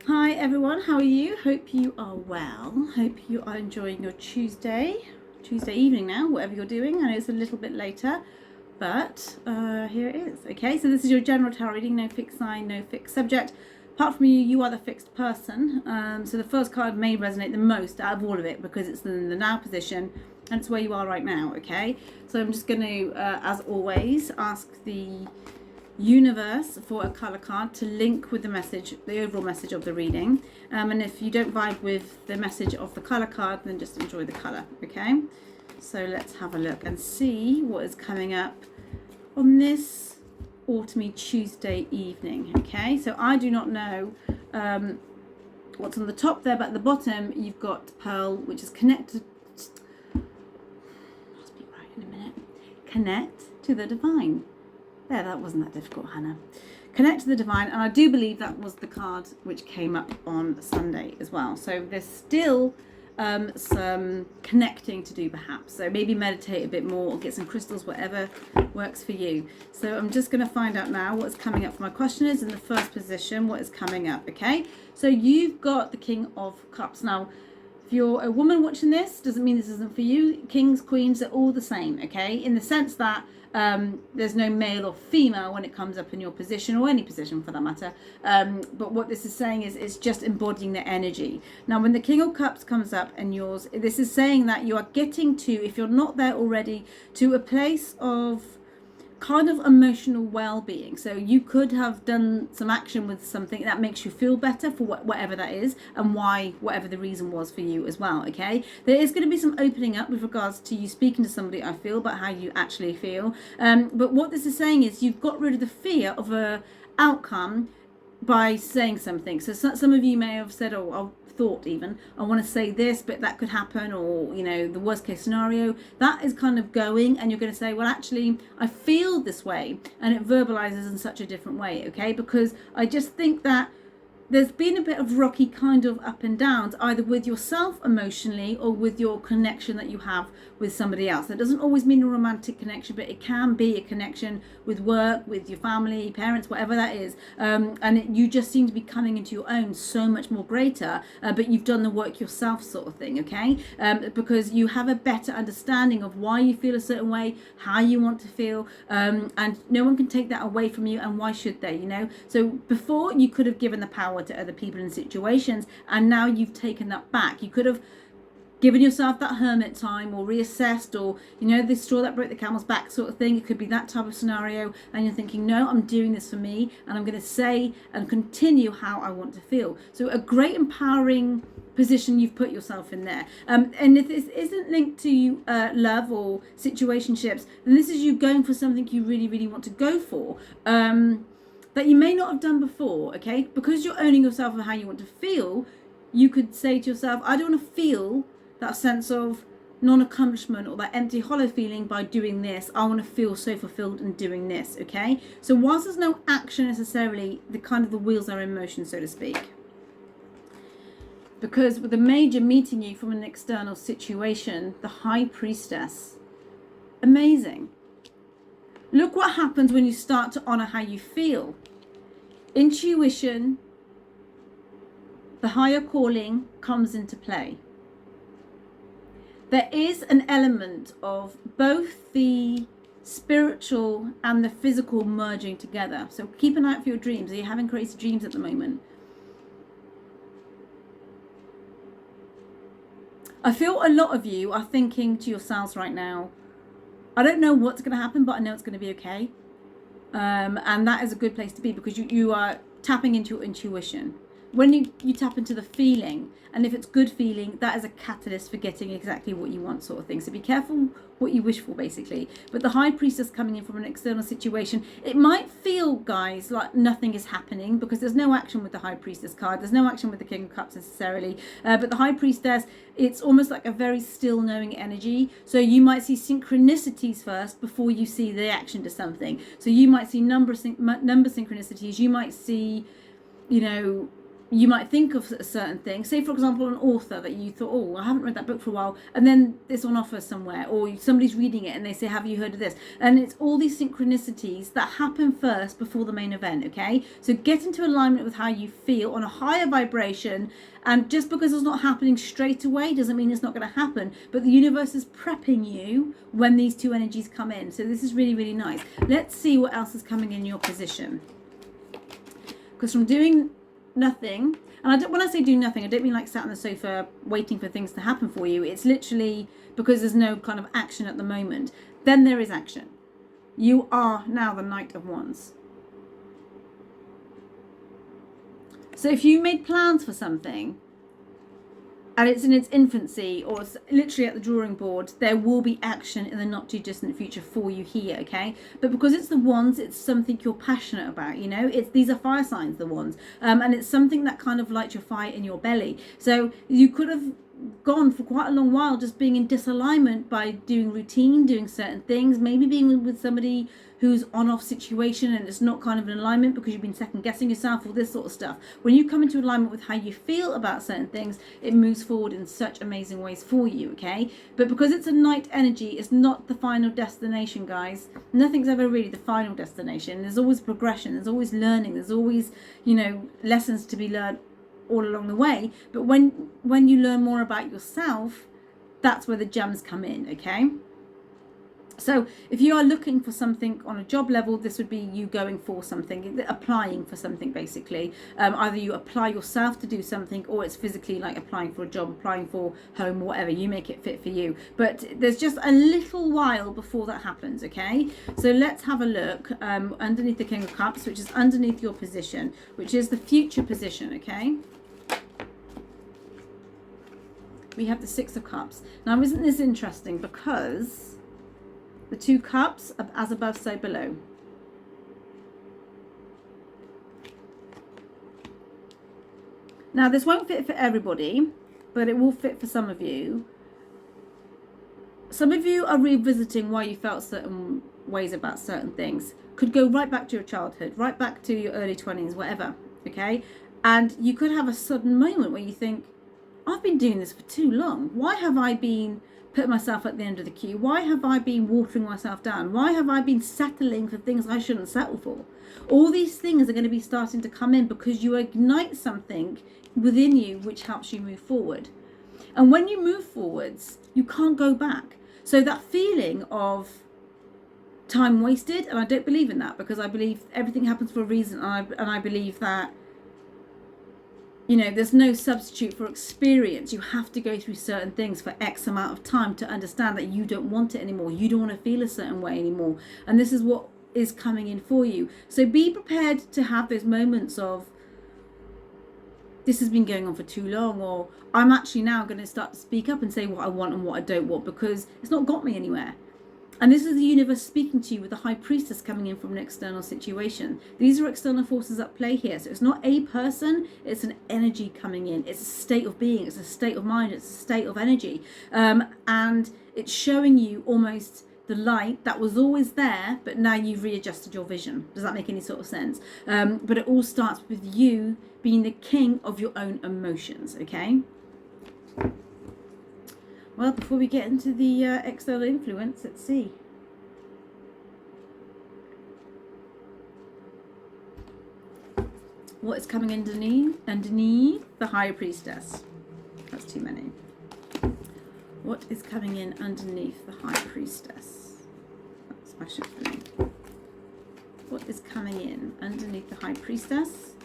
Hi everyone, how are you? Hope you are well. Hope you are enjoying your Tuesday evening now, whatever you're doing. I know it's a little bit later, but here it is. Okay, so this is your general tarot reading, no fixed sign, no fixed subject. Apart from you, you are the fixed person. So the first card may resonate the most out of all of it because it's in the now position and it's where you are right now, okay? So I'm just going to, as always, ask the universe for a color card to link with the message, the overall message of the reading. And if you don't vibe with the message of the color card, then just enjoy the color, okay? So let's have a look and see what is coming up on this autumny Tuesday evening, okay? So I do not know what's on the top there, but at the bottom you've got Pearl, which is connected. I'll speak right in a minute. Connect to the divine. There, that wasn't that difficult, Hannah. Connect to the divine, and I do believe that was the card which came up on Sunday as well. So there's still some connecting to do, perhaps. So maybe meditate a bit more or get some crystals, whatever works for you. So I'm just going to find out now what's coming up for my questioners in the first position. What is coming up? Okay. So you've got the King of Cups now. If you're a woman watching this, doesn't mean this isn't for you. Kings, queens are all the same, okay? In the sense that there's no male or female when it comes up in your position, or any position for that matter. But what this is saying is it's just embodying the energy. Now, when the King of Cups comes up and yours, this is saying that you are getting to, if you're not there already, to a place of kind of emotional well-being. So you could have done some action with something that makes you feel better for whatever that is, and why, whatever the reason was for you as well. Okay, there is going to be some opening up with regards to you speaking to somebody, I feel, about how you actually feel. But what this is saying is you've got rid of the fear of a outcome by saying something. So some of you may have said, oh, I'll thought even I want to say this, but that could happen, or you know, the worst case scenario. That is kind of going, and you're going to say, well, actually I feel this way, and it verbalizes in such a different way. Okay, because I just think that there's been a bit of rocky kind of up and downs, either with yourself emotionally or with your connection that you have with somebody else. That doesn't always mean a romantic connection, but it can be a connection with work, with your family, parents, whatever that is. You just seem to be coming into your own so much more greater, but you've done the work yourself, sort of thing, okay? Because you have a better understanding of why you feel a certain way, how you want to feel, and no one can take that away from you, and why should they, you know? So before, you could have given the power to other people and situations, and now you've taken that back. You could have given yourself that hermit time, or reassessed, or you know, the straw that broke the camel's back sort of thing. It could be that type of scenario, and you're thinking, no, I'm doing this for me, and I'm going to say and continue how I want to feel. So a great empowering position you've put yourself in there. And if this isn't linked to love or situationships, then this is you going for something you really, really want to go for, that you may not have done before, okay? Because you're owning yourself and how you want to feel, you could say to yourself, I don't want to feel that sense of non-accomplishment or that empty, hollow feeling by doing this. I want to feel so fulfilled in doing this, okay? So whilst there's no action necessarily, the wheels are in motion, so to speak. Because with the Major meeting you from an external situation, the High Priestess, amazing. Look what happens when you start to honor how you feel. Intuition, the higher calling comes into play. There is an element of both the spiritual and the physical merging together. So keep an eye out for your dreams. Are you having crazy dreams at the moment? I feel a lot of you are thinking to yourselves right now, I don't know what's going to happen, but I know it's going to be okay. And that is a good place to be, because you are tapping into your intuition. When you tap into the feeling, and if it's good feeling, that is a catalyst for getting exactly what you want, sort of thing. So be careful what you wish for, basically. But the High Priestess coming in from an external situation, it might feel, guys, like nothing is happening, because there's no action with the High Priestess card. There's no action with the King of Cups necessarily. But the High Priestess, it's almost like a very still knowing energy. So you might see synchronicities first before you see the action to something. So you might see number synchronicities. You might see, you know, you might think of a certain thing. Say, for example, an author that you thought, oh, I haven't read that book for a while, and then it's on offer somewhere, or somebody's reading it and they say, have you heard of this? And it's all these synchronicities that happen first before the main event, okay? So get into alignment with how you feel on a higher vibration, and just because it's not happening straight away doesn't mean it's not going to happen, but the universe is prepping you when these two energies come in. So this is really, really nice. Let's see what else is coming in your position. Because from doing nothing, and when I say do nothing, I don't mean like sat on the sofa waiting for things to happen for you. It's literally because there's no kind of action at the moment. Then there is action. You are now the Knight of Wands. So if you made plans for something and it's in its infancy, or it's literally at the drawing board, there will be action in the not too distant future for you here, okay? But because it's the Wands, it's something you're passionate about, you know? These are fire signs, the Wands, and it's something that kind of lights your fire in your belly. So you could have gone for quite a long while just being in disalignment by doing routine, doing certain things, maybe being with somebody who's on-off situation and it's not kind of in alignment because you've been second guessing yourself, all this sort of stuff. When you come into alignment with how you feel about certain things, it moves forward in such amazing ways for you, okay? But because it's a Knight energy, it's not the final destination, guys. Nothing's ever really the final destination. There's always progression, there's always learning, there's always, you know, lessons to be learned all along the way. But when you learn more about yourself, that's where the gems come in, okay? So if you are looking for something on a job level, this would be you going for something, applying for something basically. Either you apply yourself to do something, or it's physically like applying for a job, applying for home, whatever. You make it fit for you. But there's just a little while before that happens, okay? So let's have a look underneath the King of Cups, which is underneath your position, which is the future position, okay? We have the Six of Cups. Now, isn't this interesting? Because the Two Cups, as above, so below. Now, this won't fit for everybody, but it will fit for some of you. Some of you are revisiting why you felt certain ways about certain things. Could go right back to your childhood, right back to your early 20s, whatever, okay? And you could have a sudden moment where you think, I've been doing this for too long. Why have I been putting myself at the end of the queue? Why have I been watering myself down? Why have I been settling for things I shouldn't settle for? All these things are going to be starting to come in because you ignite something within you which helps you move forward. And when you move forwards, you can't go back. So that feeling of time wasted, and I don't believe in that, because I believe everything happens for a reason, and I believe that, you know, there's no substitute for experience. You have to go through certain things for X amount of time to understand that you don't want it anymore. You don't want to feel a certain way anymore. And this is what is coming in for you. So be prepared to have those moments of, this has been going on for too long, or I'm actually now going to start to speak up and say what I want and what I don't want, because it's not got me anywhere. And this is the universe speaking to you with the High Priestess coming in from an external situation. These are external forces at play here. So it's not a person, it's an energy coming in. It's a state of being, it's a state of mind, it's a state of energy. And it's showing you almost the light that was always there, but now you've readjusted your vision. Does that make any sort of sense? But it all starts with you being the king of your own emotions, okay? Well, before we get into the external influence, let's see. What is coming underneath the High Priestess? That's too many. What is coming in underneath the High Priestess? Smash it for me. What is coming in underneath the High Priestess?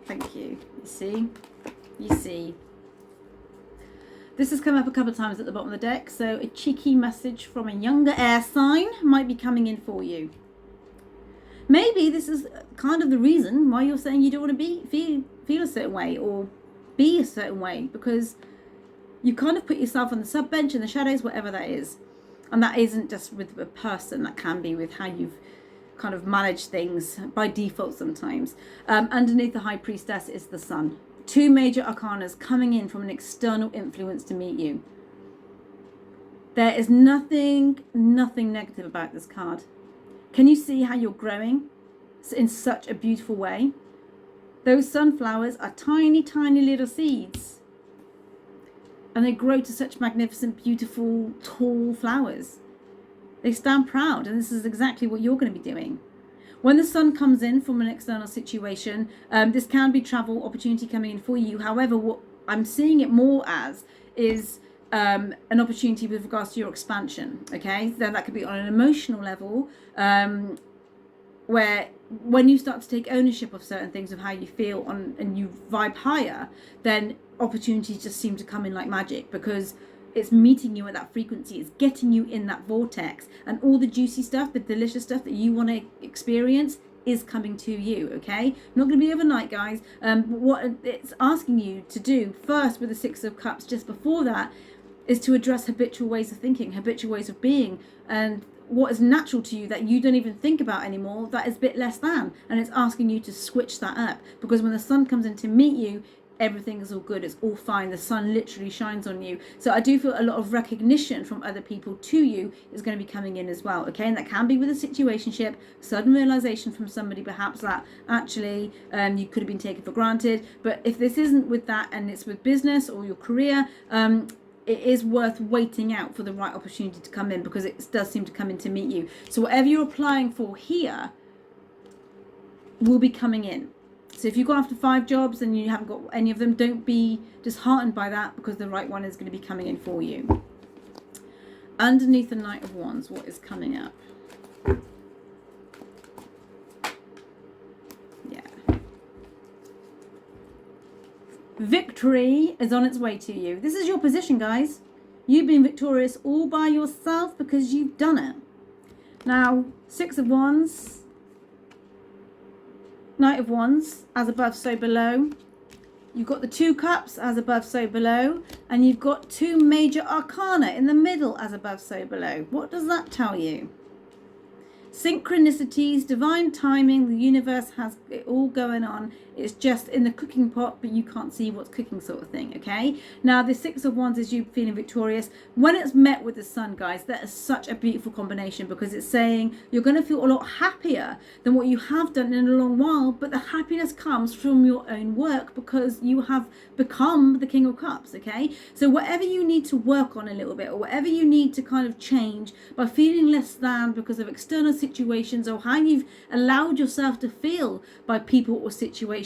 Thank you. You see? You see. This has come up a couple of times at the bottom of the deck, so a cheeky message from a younger air sign might be coming in for you. Maybe this is kind of the reason why you're saying you don't want to feel a certain way or be a certain way, because you kind of put yourself on the sub bench in the shadows, whatever that is. And that isn't just with a person, that can be with how you've kind of managed things by default sometimes. Underneath the High Priestess is the Sun. Two major arcanas coming in from an external influence to meet you. There is nothing negative about this card. Can you see how you're growing in such a beautiful way? Those sunflowers are tiny, tiny little seeds. And they grow to such magnificent, beautiful, tall flowers. They stand proud, and this is exactly what you're going to be doing. When the sun comes in from an external situation, this can be travel opportunity coming in for you. However, what I'm seeing it more as is an opportunity with regards to your expansion. Okay, then that could be on an emotional level, where when you start to take ownership of certain things, of how you feel on, and you vibe higher, then opportunities just seem to come in like magic, because it's meeting you at that frequency. It's getting you in that vortex, and all the juicy stuff, the delicious stuff that you want to experience is coming to you. Okay, not going to be overnight, guys. What it's asking you to do first with the Six of Cups, just before that, is to address habitual ways of thinking, habitual ways of being, and what is natural to you that you don't even think about anymore, that is a bit less than. And it's asking you to switch that up, because when the sun comes in to meet you, everything is all good, it's all fine. The sun literally shines on you. So I do feel a lot of recognition from other people to you is going to be coming in as well. Okay, and that can be with a situationship, sudden realization from somebody perhaps that actually you could have been taken for granted. But if this isn't with that, and it's with business or your career, it is worth waiting out for the right opportunity to come in, because it does seem to come in to meet you. So whatever you're applying for here will be coming in. So if you've gone after 5 jobs and you haven't got any of them, don't be disheartened by that, because the right one is going to be coming in for you. Underneath the Knight of Wands, what is coming up? Yeah. Victory is on its way to you. This is your position, guys. You've been victorious all by yourself because you've done it. Now, Six of Wands, Knight of Wands, as above, so below. You've got the 2 cups, as above, so below. And you've got 2 major arcana in the middle, as above, so below. What does that tell you? Synchronicities, divine timing, the universe has it all going on. It's just in the cooking pot, but you can't see what's cooking, sort of thing. Okay, now the Six of Wands is you feeling victorious. When it's met with the sun, guys, that is such a beautiful combination, because it's saying you're going to feel a lot happier than what you have done in a long while. But the happiness comes from your own work, because you have become the King of Cups. Okay, so whatever you need to work on a little bit, or whatever you need to kind of change by feeling less than because of external situations, or how you've allowed yourself to feel by people or situations,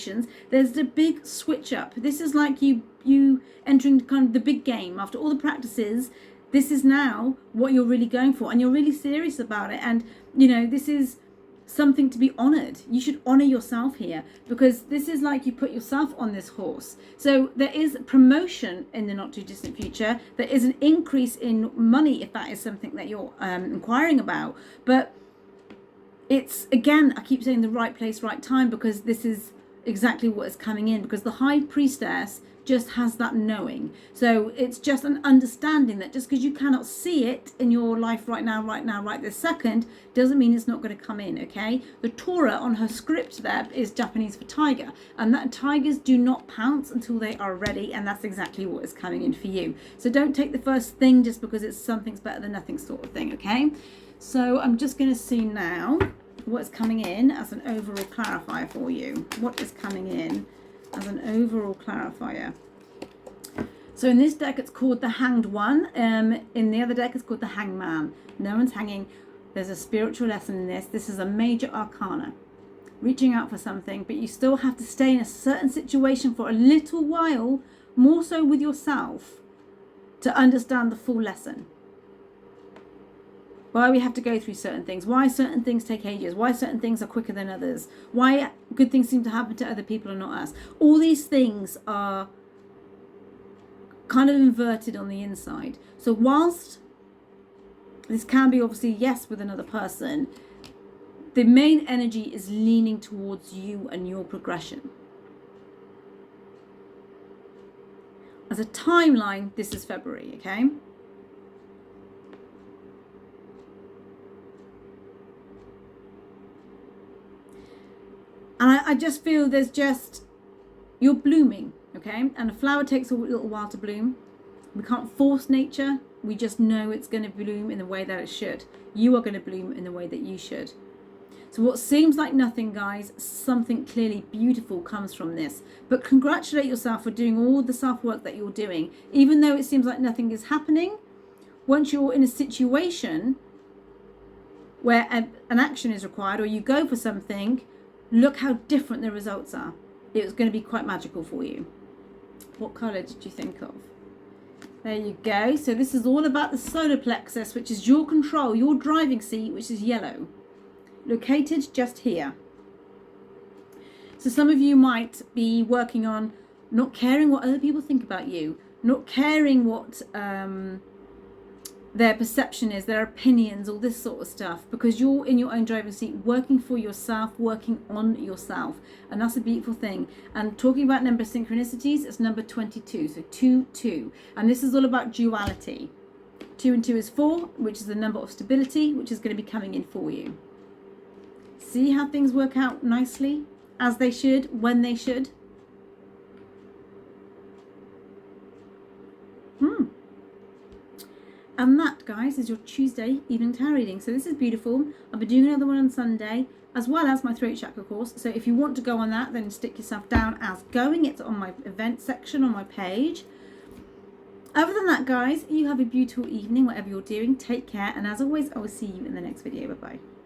there's the big switch up. This is like you entering kind of the big game after all the practices. This is now what you're really going for, and you're really serious about it. And you know, this is something to be honored. You should honor yourself here, because this is like you put yourself on this horse. So there is promotion in the not too distant future. There is an increase in money, if that is something that you're inquiring about. But it's, again, I keep saying the right place, right time, because this is exactly what is coming in, because the High Priestess just has that knowing. So it's just an understanding that just because you cannot see it in your life right now, right this second, doesn't mean it's not going to come in. Okay, the Torah on her script there is Japanese for tiger, and that tigers do not pounce until they are ready, and that's exactly what is coming in for you. So don't take the first thing just because it's something's better than nothing sort of thing. Okay, so I'm just going to see now what's coming in as an overall clarifier for you. What is coming in as an overall clarifier? So in this deck it's called the Hanged One. In the other deck it's called the Hanged Man. No one's hanging. There's a spiritual lesson in this. This is a major arcana. Reaching out for something, but you still have to stay in a certain situation for a little while, more so with yourself, to understand the full lesson. Why we have to go through certain things, why certain things take ages, why certain things are quicker than others, why good things seem to happen to other people and not us. All these things are kind of inverted on the inside. So whilst this can be obviously yes with another person, the main energy is leaning towards you and your progression. As a timeline, this is February, okay? And I just feel there's just, you're blooming, okay? And a flower takes a little while to bloom. We can't force nature. We just know it's going to bloom in the way that it should. You are going to bloom in the way that you should. So what seems like nothing, guys, something clearly beautiful comes from this. But congratulate yourself for doing all the self-work that you're doing. Even though it seems like nothing is happening, once you're in a situation where an action is required or you go for something, look how different the results are. It's going to be quite magical for you. What colour did you think of? There you go. So this is all about the solar plexus, which is your control, your driving seat, which is yellow. Located just here. So some of you might be working on not caring what other people think about you, not caring what their perception is, their opinions, all this sort of stuff, because you're in your own driving seat, working for yourself, working on yourself. And that's a beautiful thing. And talking about number synchronicities, it's number 22, so 2, 2. And this is all about duality. 2 and 2 is 4, which is the number of stability, which is going to be coming in for you. See how things work out nicely, as they should, when they should. And that, guys, is your Tuesday evening tarot reading. So this is beautiful. I'll be doing another one on Sunday, as well as my throat chakra course. So if you want to go on that, then stick yourself down as going. It's on my event section on my page. Other than that, guys, you have a beautiful evening, whatever you're doing. Take care. And as always, I will see you in the next video. Bye-bye.